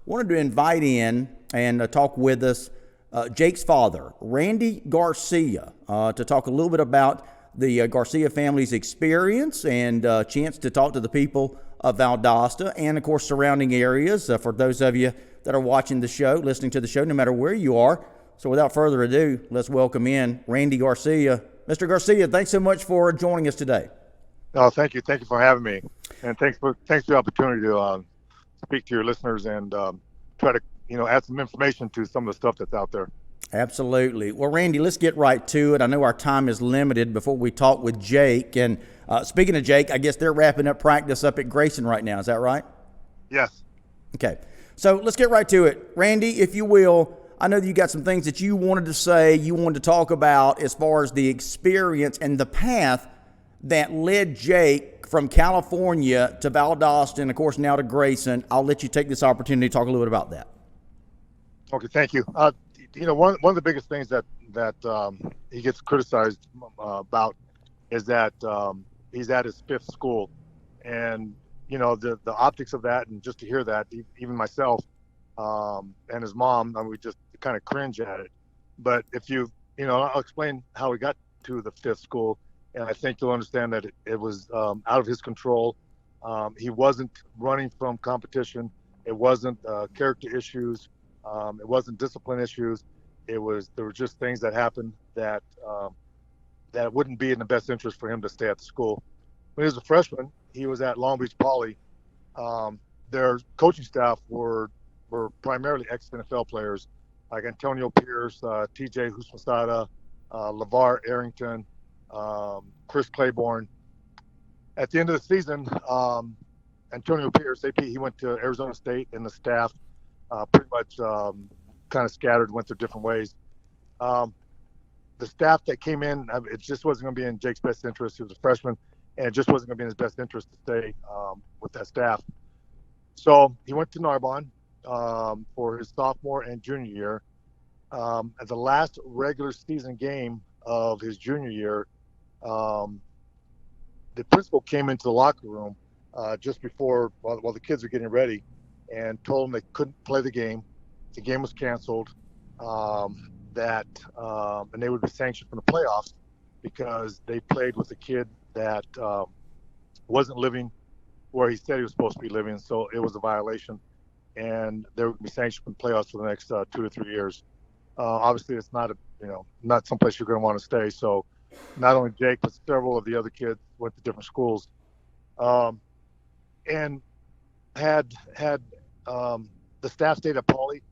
wanted to invite in and talk with us Jake's father, Randy Garcia, to talk a little bit about the Garcia family's experience and chance to talk to the people of Valdosta and, of course, surrounding areas for those of you that are watching the show, listening to the show, no matter where you are. So without further ado, let's welcome in Randy Garcia. Mr. Garcia, thanks so much for joining us today. Oh, thank you. Thank you for having me. And thanks for the opportunity to speak to your listeners and try to, add some information to some of the stuff that's out there. Absolutely. Well, Randy, let's get right to it. I know our time is limited before we talk with Jake. And speaking of Jake, I guess they're wrapping up practice up at Grayson right now. Is that right? Yes. Okay. So let's get right to it. Randy, if you will, I know that you got some things that you wanted to say, you wanted to talk about as far as the experience and the path that led Jake from California to Valdosta and, of course, now to Grayson. I'll let you take this opportunity to talk a little bit about that. Okay, thank you. One of the biggest things that he gets criticized about is that he's at his fifth school, and the optics of that, and just to hear that, even myself and his mom, we just kind of cringe at it. But if I'll explain how he got to the fifth school, and I think you'll understand that it was out of his control. He wasn't running from competition. It wasn't character issues. It wasn't discipline issues. There were just things that happened that wouldn't be in the best interest for him to stay at the school. When he was a freshman, he was at Long Beach Poly. Their coaching staff were primarily ex-NFL players like Antonio Pierce, TJ Husmasada, LeVar Arrington, Chris Claiborne. At the end of the season, Antonio Pierce, AP, he went to Arizona State, and the staff pretty much kind of scattered, went their different ways. The staff that came in, it just wasn't going to be in Jake's best interest. He was a freshman, and it just wasn't going to be in his best interest to stay with that staff. So he went to Narbonne for his sophomore and junior year. At the last regular season game of his junior year, the principal came into the locker room just before, while the kids were getting ready, and told them they couldn't play the game. The game was canceled, and they would be sanctioned from the playoffs because they played with a kid that wasn't living where he said he was supposed to be living, so it was a violation, and they would be sanctioned from the playoffs for the next 2 to 3 years. Obviously, it's not not someplace you're going to want to stay. So, not only Jake, but several of the other kids went to different schools, and had the staff stayed at Poly.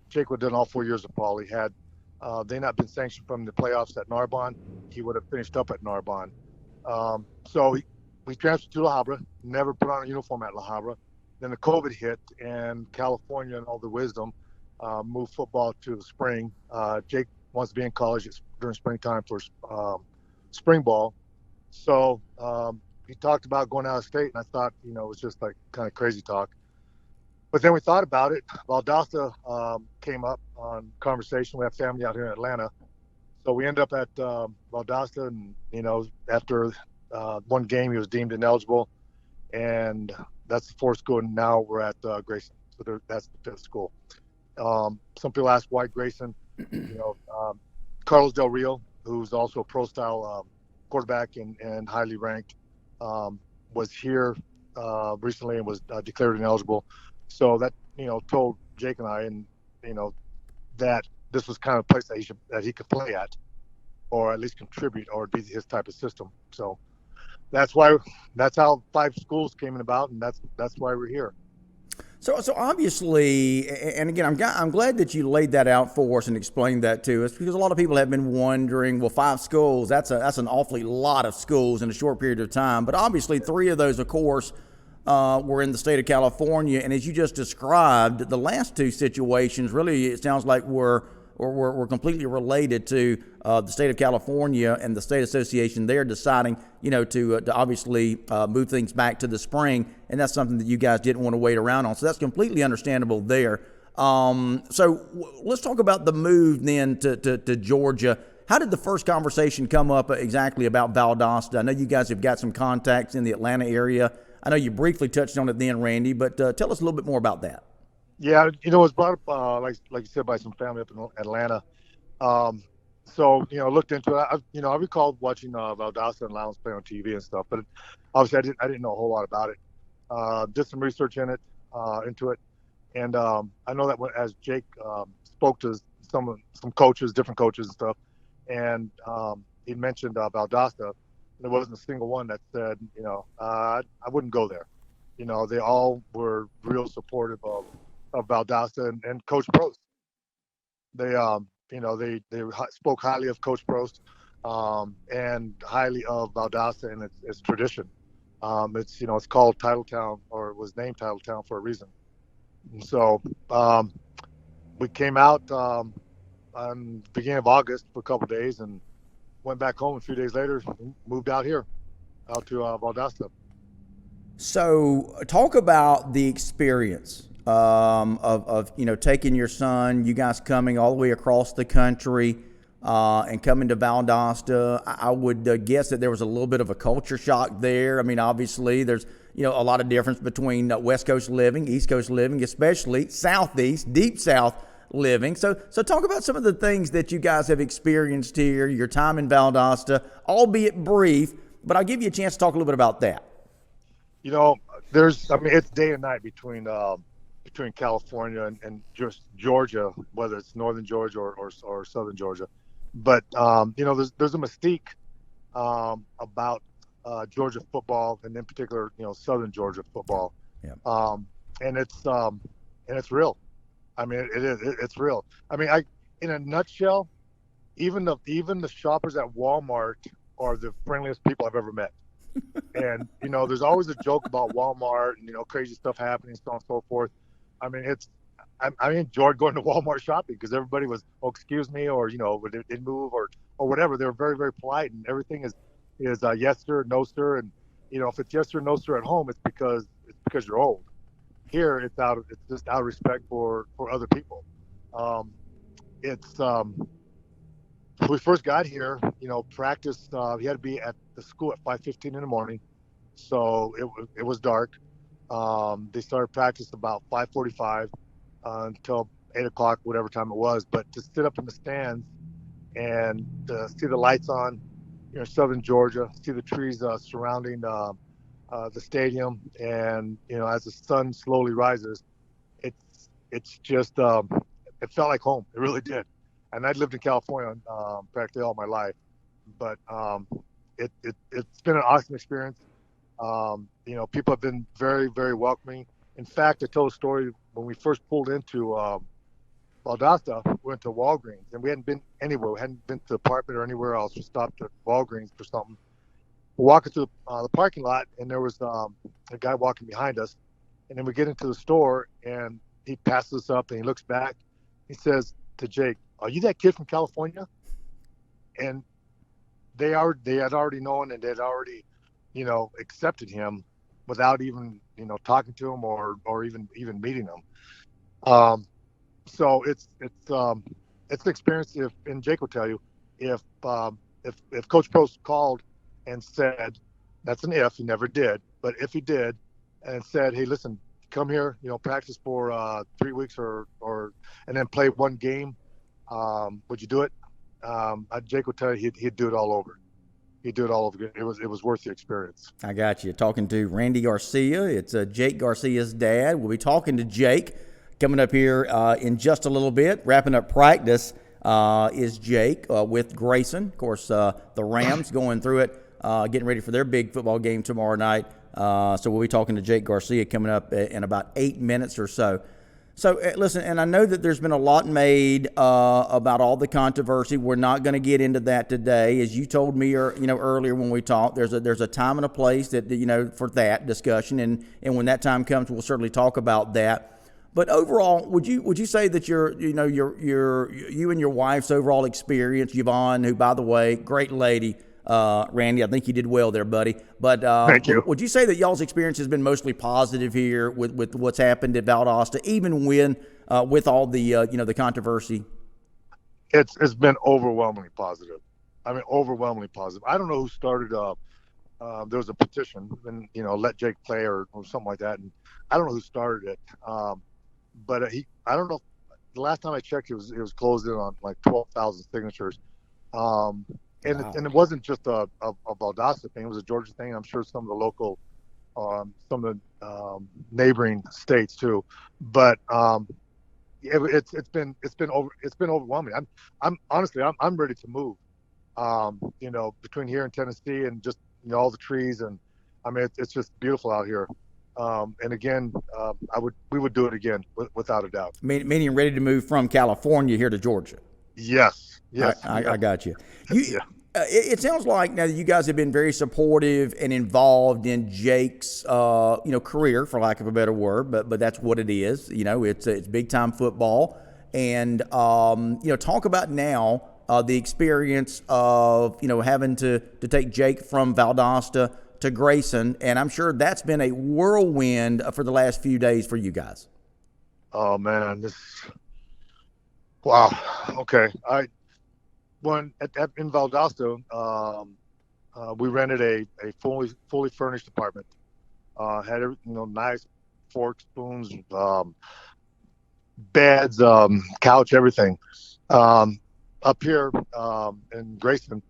Jake would have done all 4 years of Poly. Had they not been sanctioned from the playoffs at Narbonne, he would have finished up at Narbonne. So we transferred to La Habra, never put on a uniform at La Habra. Then the COVID hit, and California and all the wisdom moved football to the spring. Jake wants to be in college during springtime for spring ball. So he talked about going out of state, and I thought, it was just like kind of crazy talk. But then we thought about it. Valdosta came up on conversation. We have family out here in Atlanta. So we ended up at Valdosta, and, after one game, he was deemed ineligible. And that's the fourth school, and now we're at Grayson. So that's the fifth school. Some people ask why Grayson. Carlos Del Rio, who's also a pro-style quarterback and highly ranked, was here recently and was declared ineligible. So that, told Jake and I, and, that this was kind of a place that he could play at, or at least contribute, or be his type of system. So that's how 5 schools came about, and that's why we're here. So obviously, and again, I'm glad that you laid that out for us and explained that to us, because a lot of people have been wondering, well, 5 schools, that's an awfully lot of schools in a short period of time. But obviously 3 of those, of course, were in the state of California. And as you just described, the last 2 situations really, it sounds like were completely related to the state of California and the state association there deciding, to obviously move things back to the spring. And that's something that you guys didn't want to wait around on. So that's completely understandable there. So let's talk about the move then to Georgia. How did the first conversation come up exactly about Valdosta? I know you guys have got some contacts in the Atlanta area. I know you briefly touched on it then, Randy, but tell us a little bit more about that. Yeah, it was brought up like you said by some family up in Atlanta. Um, so looked into it. I recalled watching Valdosta and Lowndes play on TV and stuff, but obviously I didn't know a whole lot about it. Did some research into it, and I know that as Jake spoke to some coaches, different coaches and stuff, and he mentioned Valdosta, there wasn't a single one that said, I wouldn't go there. They all were real supportive of Valdosta and Coach Prost. They spoke highly of Coach Prost, and highly of Valdosta and its tradition. It's called Titletown, or it was named Titletown for a reason. And so we came out on the beginning of August for a couple of days and went back home. A few days later, moved out here, out to Valdosta. So, talk about the experience of taking your son, you guys coming all the way across the country, and coming to Valdosta. I would guess that there was a little bit of a culture shock there. I mean, obviously, there's a lot of difference between West Coast living, East Coast living, especially Southeast, Deep South living. So talk about some of the things that you guys have experienced here, your time in Valdosta, albeit brief. But I'll give you a chance to talk a little bit about that. You know, it's day and night between California and just Georgia, whether it's northern Georgia or southern Georgia. But there's a mystique about Georgia football, and in particular, southern Georgia football, Yeah. And it's real. I mean, it's real. I mean, in a nutshell, even the shoppers at Walmart are the friendliest people I've ever met. And there's always a joke about Walmart and crazy stuff happening, so on and so forth. I mean, I enjoyed going to Walmart shopping because everybody was, oh, excuse me, or they didn't move or whatever. They were very, very polite, and everything is yes sir, no sir, and if it's yes sir, no sir at home, it's because you're old. Here, it's just out of respect for other people. Um, it's When we first got here, practice. He had to be at the school at 5:15 in the morning, so it was dark. They started practice about 5:45 until 8 o'clock, whatever time it was. But to sit up in the stands and see the lights on, southern Georgia, see the trees surrounding the stadium, and as the sun slowly rises, it's just it felt like home. It really did. And I'd lived in California practically all my life, but it's been an awesome experience. People have been very, very welcoming. In fact, I told a story when we first pulled into Valdosta. We went to Walgreens, and we hadn't been anywhere. We hadn't been to the apartment or anywhere else. We stopped at Walgreens for something. We're walking through the parking lot, and there was a guy walking behind us. And then we get into the store, and he passes us up, and he looks back. He says to Jake, "Are you that kid from California?" And they had already known, and they had already, accepted him without even, talking to him or even meeting him. Um, so it's an experience. And Jake will tell you, if Coach Post called and said, that's an if, he never did, but if he did and said, hey, listen, come here, practice for 3 weeks or and then play one game, would you do it? Jake would tell you he'd do it all over. He'd do it all over again. It was worth the experience. I got you. Talking to Randy Garcia. It's Jake Garcia's dad. We'll be talking to Jake coming up here in just a little bit. Wrapping up practice is Jake with Grayson. Of course, the Rams going through it, getting ready for their big football game tomorrow night. So we'll be talking to Jake Garcia coming up in about 8 minutes or so. So listen, and I know that there's been a lot made about all the controversy. We're not going to get into that today, as you told me, earlier when we talked. There's a time and a place that for that discussion, and when that time comes, we'll certainly talk about that. But overall, would you say that you and your wife's overall experience, Yvonne, who by the way, great lady. Randy, I think you did well there, buddy. But Thank you. would you say that y'all's experience has been mostly positive here with what's happened at Valdosta, even when with all the the controversy? It's been overwhelmingly positive. I mean, overwhelmingly positive. I don't know who started. There was a petition, and let Jake play or something like that, and I don't know who started it. but I don't know. The last time I checked, it was closed in on like 12,000 signatures. Um, and Wow. it wasn't just a Valdosta thing; it was a Georgia thing. I'm sure some of the local, some of the neighboring states too. But it's been overwhelming. I'm honestly I'm ready to move. Between here and Tennessee and just all the trees, and I mean it's just beautiful out here. And again, we would do it again without a doubt. Meaning ready to move from California here to Georgia. Yes, I, yes, I, yes, I got you. You, yeah. it sounds like now that you guys have been very supportive and involved in Jake's, career, for lack of a better word. But that's what it is. It's big time football, and talk about now the experience of having to take Jake from Valdosta to Grayson, and I'm sure that's been a whirlwind for the last few days for you guys. Oh man, this wow. Okay, in Valdosta, we rented a fully furnished apartment. Had nice forks, spoons, beds, couch, everything. Um, Up here in Grayson,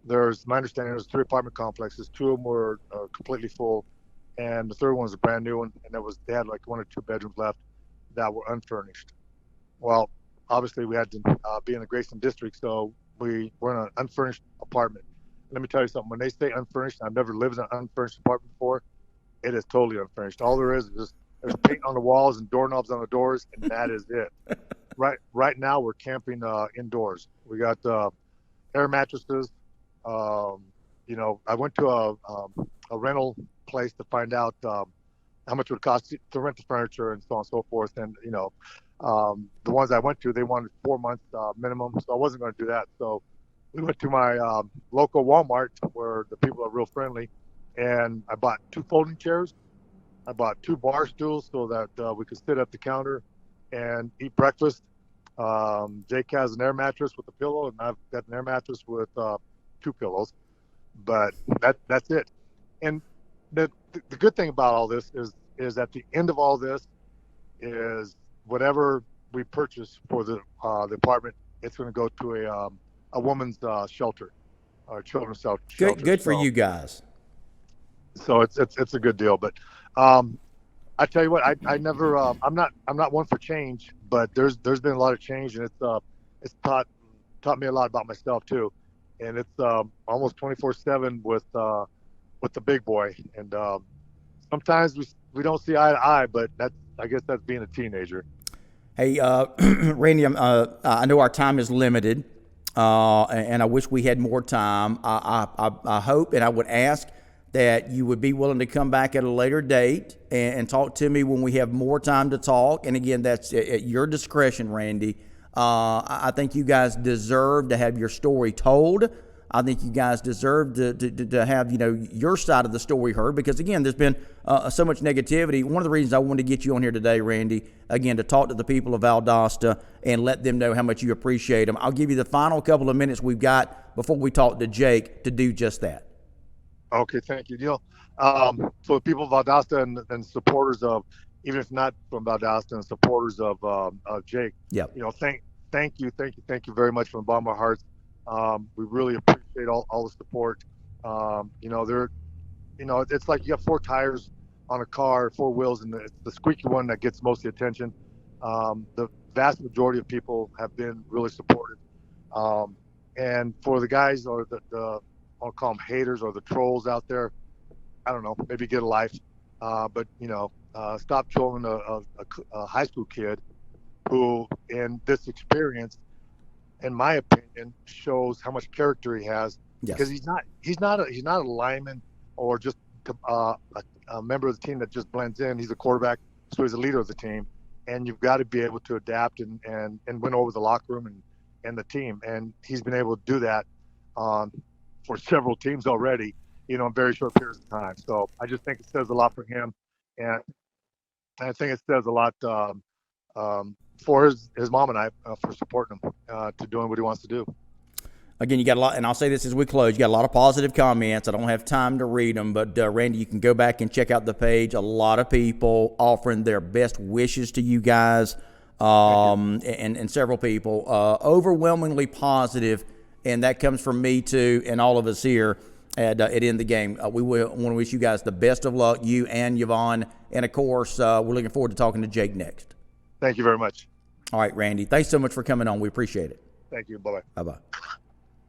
my understanding, there's three apartment complexes. Two of them were completely full, and the third one was a brand new one, and they had like one or two bedrooms left that were unfurnished. Well, obviously we had to be in the Grayson district, so we were in an unfurnished apartment. Let me tell you something. When they say unfurnished, I've never lived in an unfurnished apartment before. It is totally unfurnished. All there is just there's paint on the walls and doorknobs on the doors, and that is it. Right now we're camping indoors. We got air mattresses. Um, I went to a rental place to find out how much it would cost to rent the furniture and so on and so forth. And the ones I went to, they wanted 4 months minimum, so I wasn't going to do that. So we went to my local Walmart where the people are real friendly, and I bought two folding chairs. I bought two bar stools so that we could sit at the counter and eat breakfast. Jake has an air mattress with a pillow, and I've got an air mattress with two pillows. But that's it. And the good thing about all this is at the end of all this is whatever we purchase for the apartment, it's going to go to a woman's shelter, or children's Good, shelter. good for you guys. So it's a good deal. But um, I tell you what, I never I'm not one for change, but there's been a lot of change, and it's taught me a lot about myself too, and it's almost 24/7 with the big boy, and sometimes we don't see eye to eye, but I guess that's being a teenager. Hey, Randy, I know our time is limited, and I wish we had more time. I hope and I would ask that you would be willing to come back at a later date and talk to me when we have more time to talk. And again, that's at your discretion, Randy. I think you guys deserve to have your story told. I think you guys deserve to have your side of the story heard, because again, there's been so much negativity. One of the reasons I wanted to get you on here today, Randy, again, to talk to the people of Valdosta and let them know how much you appreciate them. I'll give you the final couple of minutes we've got before we talk to Jake to do just that. Okay, thank you. So the people of Valdosta and supporters of, even if not from Valdosta, and supporters of Jake, Yep. thank you very much from the bottom of our hearts. We really appreciate all the support. They're, it's like you got four tires on a car, four wheels, and it's the squeaky one that gets most of the attention. The vast majority of people have been really supportive. Um, and for the guys or the I'll call them haters or the trolls out there, I don't know, maybe get a life. But stop trolling a high school kid who, in this experience, in my opinion, shows how much character he has, because Yes. he's not a lineman or just a member of the team that just blends in. He's a quarterback, so he's a leader of the team, and you've got to be able to adapt and win over the locker room and the team. And he's been able to do that for several teams already, in very short periods of time. So I just think it says a lot for him, and I think it says a lot for his mom and I, for supporting him to doing what he wants to do. Again, you got a lot, and I'll say this as we close, you got a lot of positive comments. I don't have time to read them, but Randy, you can go back and check out the page. A lot of people offering their best wishes to you guys, and several people, overwhelmingly positive, and that comes from me too, and all of us here at In the Game. We want to wish you guys the best of luck, you and Yvonne, and of course, we're looking forward to talking to Jake next. Thank you very much. All right, Randy, thanks so much for coming on. We appreciate it. Thank you. Bye-bye. Bye-bye.